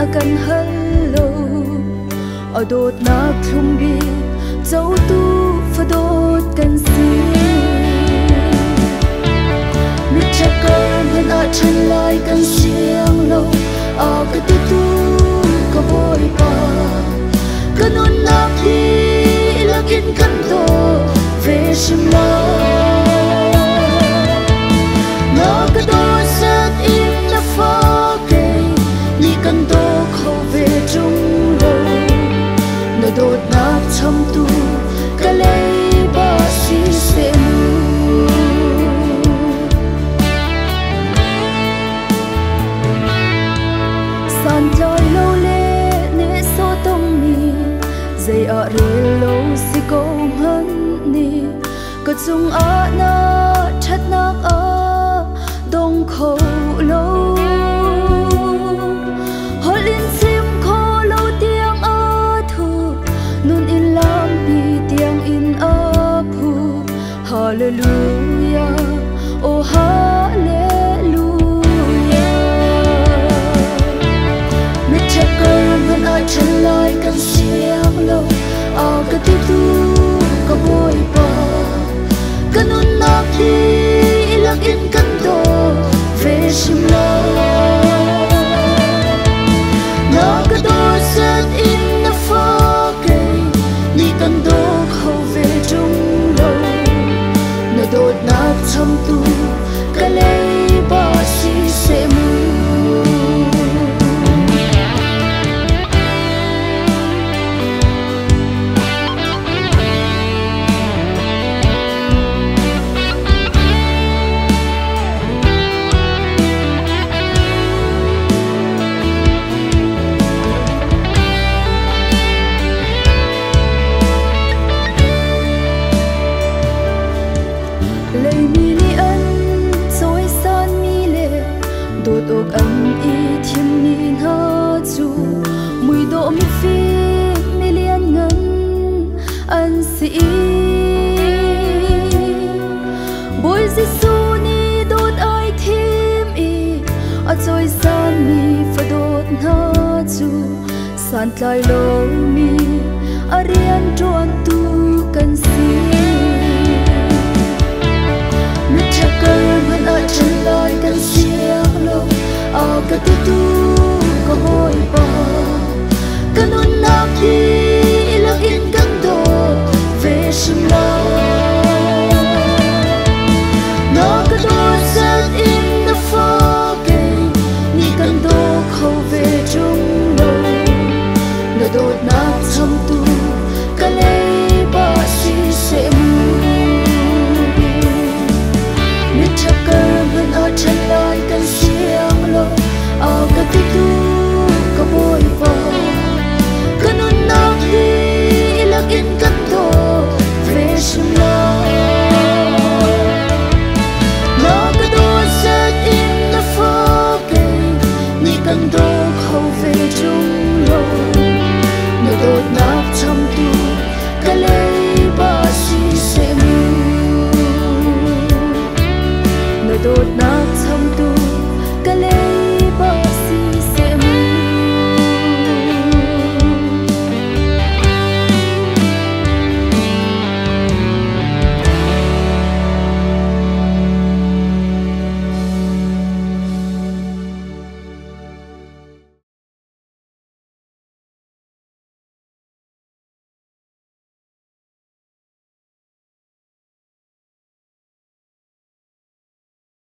akan hello adot nak thumbi dấu tu phật đốt cần si mít chắc cơn hen ở chân lại cần siêng lâu ở cái tu có bồi pa cần ôn nạp đi là kiến cần to về sim lo nó cái đôi rất im là phá cây ni cần to khâu về trung lâu nó đốt nạp trong tu cái lấy ba si xem san loi lâu lệ nè số tông mi dây ở rê lâu si câu hân ni cất dung ở na chất nạc ở đông khâu lâu họ liên sim khô lâu tiếng ở thu nun in lam bi tiếng in ở pu hallelujah oh hallelujah mít chắc cơn vẫn ở chân lại cần siêng lâu ở cái tu có bồi pa cần ôn nạp đi lạc yên cần to về sim lo nó cái đôi rất in nó phá cây ni cần to khâu về trung lâu nó đốt nạp trong tu cái lấy ba si sẽ đột âm y thiên ni ha chu mùi độ mi phi mi liên ngân ân sĩ bồi Giêsu ni đốt ai thêm y ở trôi san mi phật đốt ha chu san lại lối mi arian truan